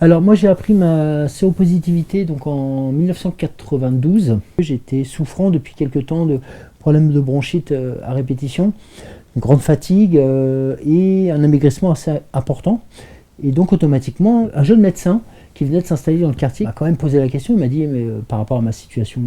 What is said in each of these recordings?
Alors moi j'ai appris ma séropositivité donc en 1992. J'étais souffrant depuis quelque temps de problèmes de bronchite à répétition, une grande fatigue et un amaigrissement assez important. Et donc automatiquement, un jeune médecin qui venait de s'installer dans le quartier m'a quand même posé la question, il m'a dit mais, par rapport à ma situation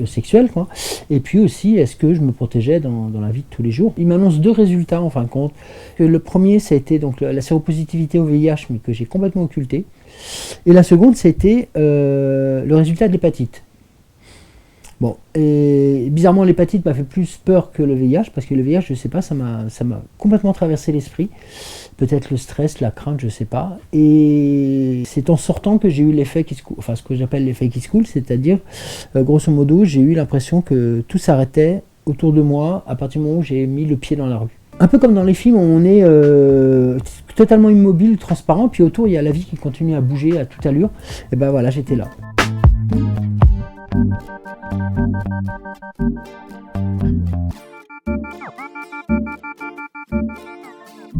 sexuelle, quoi. Et puis aussi, est-ce que je me protégeais dans la vie de tous les jours. Il m'annonce deux résultats en fin de compte. Le premier, ça a été donc la séropositivité au VIH, mais que j'ai complètement occulté. Et la seconde, c'était le résultat de l'hépatite. Bon, et bizarrement, l'hépatite m'a fait plus peur que le VIH, parce que le VIH, je sais pas, ça m'a complètement traversé l'esprit. Peut-être le stress, la crainte, je sais pas. Et c'est en sortant que j'ai eu l'effet qui se coule, enfin ce que j'appelle l'effet qui se coule, c'est-à-dire, grosso modo, j'ai eu l'impression que tout s'arrêtait autour de moi à partir du moment où j'ai mis le pied dans la rue. Un peu comme dans les films où on est totalement immobile, transparent, puis autour il y a la vie qui continue à bouger à toute allure. Et ben voilà, j'étais là.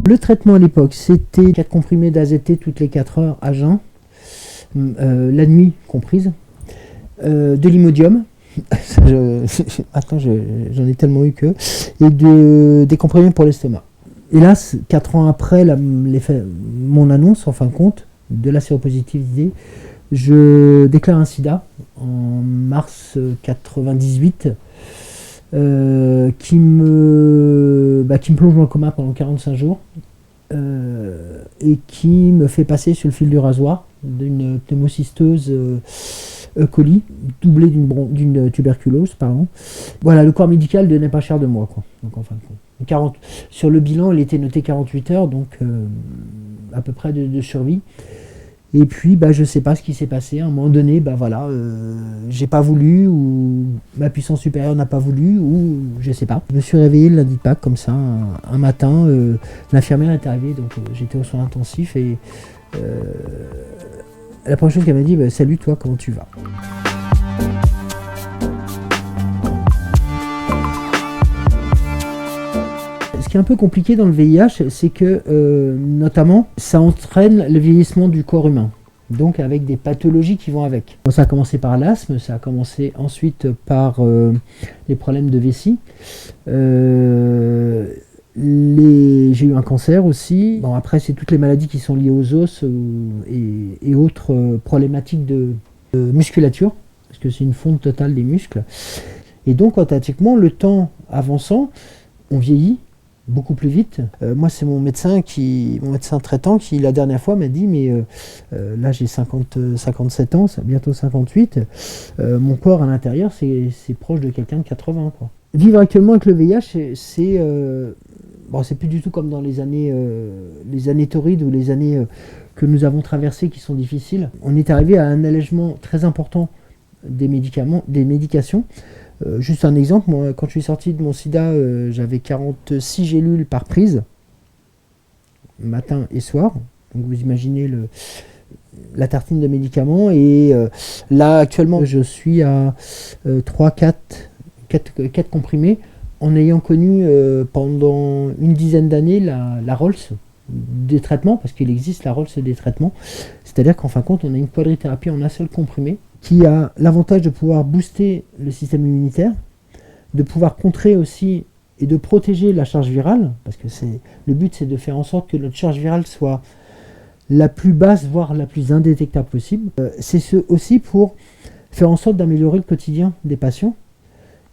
Le traitement à l'époque, c'était 4 comprimés d'AZT toutes les 4 heures à jeun, la nuit comprise, de l'imodium, attends, j'en ai tellement eu que, et des comprimés pour l'estomac. Hélas, 4 ans après mon annonce, en fin de compte, de la séropositivité, je déclare un sida en mars 98, qui me plonge dans le coma pendant 45 jours et qui me fait passer sur le fil du rasoir d'une pneumocysteuse E. coli, doublée d'une tuberculose, pardon. Voilà, le corps médical donnait pas cher de moi, quoi. Donc, en fin de compte. Sur le bilan, il était noté 48 heures, donc à peu près de survie. Et puis, je sais pas ce qui s'est passé. À un moment donné, j'ai pas voulu, ou ma puissance supérieure n'a pas voulu, ou je sais pas. Je me suis réveillé le lundi de Pâques, comme ça, un matin. L'infirmière est arrivée, donc j'étais aux soins intensifs, et la première chose qu'elle m'a dit, salut toi, comment tu vas ? Ce qui est un peu compliqué dans le VIH, c'est que, notamment, ça entraîne le vieillissement du corps humain, donc avec des pathologies qui vont avec. Ça a commencé par l'asthme, ça a commencé ensuite par les problèmes de vessie. J'ai eu un cancer aussi. Bon, après, c'est toutes les maladies qui sont liées aux os et autres problématiques de musculature, parce que c'est une fonte totale des muscles. Et donc, automatiquement, le temps avançant, on vieillit beaucoup plus vite. Moi, c'est mon médecin traitant qui, la dernière fois, m'a dit, mais là, j'ai 57 ans, bientôt 58, mon corps à l'intérieur, c'est proche de quelqu'un de 80, quoi. Vivre actuellement avec le VIH, c'est plus du tout comme dans les années torrides ou les années que nous avons traversées qui sont difficiles. On est arrivé à un allègement très important des médications. Juste un exemple, moi, quand je suis sorti de mon sida, j'avais 46 gélules par prise, matin et soir. Donc vous imaginez la tartine de médicaments. Et là, actuellement, je suis à 4 comprimés, en ayant connu pendant une dizaine d'années la Rolls des traitements, parce qu'il existe la Rolls des traitements. C'est-à-dire qu'en fin de compte, on a une quadrithérapie en un seul comprimé, qui a l'avantage de pouvoir booster le système immunitaire, de pouvoir contrer aussi et de protéger la charge virale, parce que le but c'est de faire en sorte que notre charge virale soit la plus basse, voire la plus indétectable possible. C'est aussi pour faire en sorte d'améliorer le quotidien des patients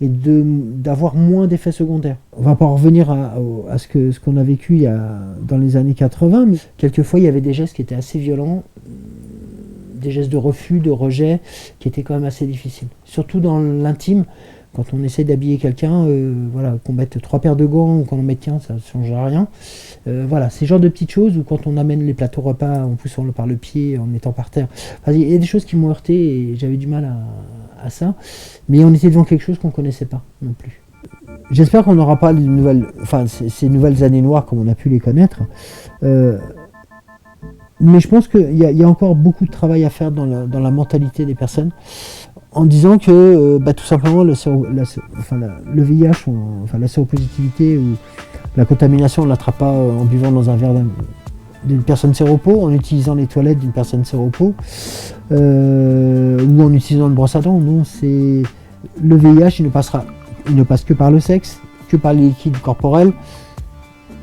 et d'avoir moins d'effets secondaires. On va pas en revenir à ce qu'on a vécu dans les années 80, mais quelquefois il y avait des gestes qui étaient assez violents, des gestes de refus, de rejet, qui étaient quand même assez difficiles. Surtout dans l'intime, quand on essaie d'habiller quelqu'un, qu'on mette 3 paires de gants ou qu'on en mette qu'un, ça ne change rien. C'est le genre de petites choses où quand on amène les plateaux repas en poussant par le pied, en étant par terre, il y a des choses qui m'ont heurté et j'avais du mal à ça. Mais on était devant quelque chose qu'on ne connaissait pas non plus. J'espère qu'on n'aura pas ces nouvelles années noires comme on a pu les connaître. Mais je pense qu'il y a encore beaucoup de travail à faire dans la mentalité des personnes, en disant que tout simplement le VIH, la séropositivité ou la contamination, on ne l'attrape pas en buvant dans un verre d'une personne séropo, en utilisant les toilettes d'une personne séropo, ou en utilisant une brosse à dents. Non, c'est le VIH, il ne passe que par le sexe, que par les liquides corporels.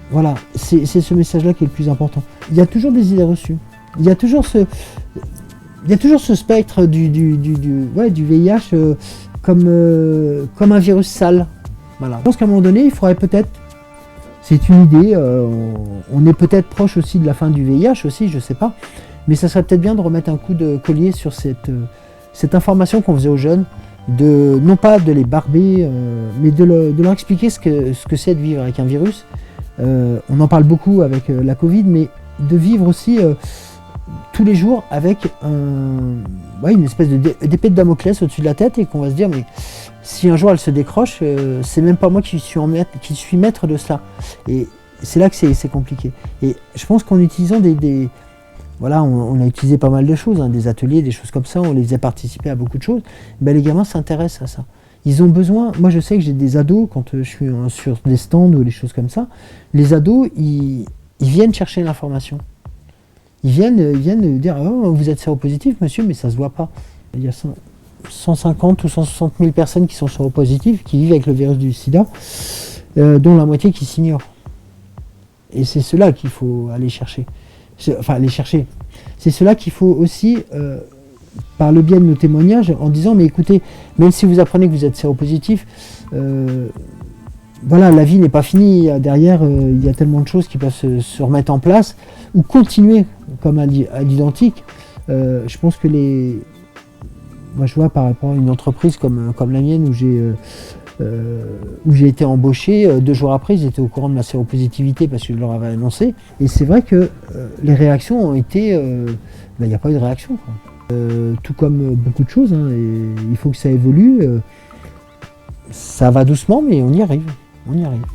Voilà, c'est ce message-là qui est le plus important. Il y a toujours des idées reçues. Il y a toujours ce spectre du VIH comme un virus sale. Voilà. Je pense qu'à un moment donné, il faudrait peut-être, c'est une idée, on est peut-être proche aussi de la fin du VIH aussi, je sais pas, mais ça serait peut-être bien de remettre un coup de collier sur cette information qu'on faisait aux jeunes, non pas de les barber, mais de leur expliquer ce que c'est de vivre avec un virus. On en parle beaucoup avec la Covid, mais de vivre aussi tous les jours avec une espèce d'épée de Damoclès au-dessus de la tête, et qu'on va se dire, mais si un jour elle se décroche, c'est même pas moi qui suis maître de cela. Et c'est là que c'est compliqué. Et je pense qu'en utilisant on a utilisé pas mal de choses, des ateliers, des choses comme ça, on les faisait participer à beaucoup de choses, les gamins s'intéressent à ça. Ils ont besoin, moi je sais que j'ai des ados, quand je suis sur des stands ou des choses comme ça, les ados, ils viennent chercher l'information. Ils viennent dire, oh, vous êtes séropositif monsieur, mais ça se voit pas. Il y a 150 ou 160 000 personnes qui sont séropositives, qui vivent avec le virus du sida, dont la moitié qui s'ignorent. Et c'est cela qu'il faut aller chercher. C'est cela qu'il faut aussi, par le biais de nos témoignages, en disant, mais écoutez, même si vous apprenez que vous êtes séropositif, la vie n'est pas finie. Derrière, il y a tellement de choses qui peuvent se remettre en place, ou continuer comme à l'identique. Je pense que moi je vois par rapport à une entreprise comme la mienne, où j'ai été embauché, 2 jours après, ils étaient au courant de ma séropositivité parce que je leur avais annoncé. Et c'est vrai que les réactions ont été... il n'y a pas eu de réaction, quoi. Tout comme beaucoup de choses, et il faut que ça évolue. Ça va doucement, mais on y arrive. On y arrive.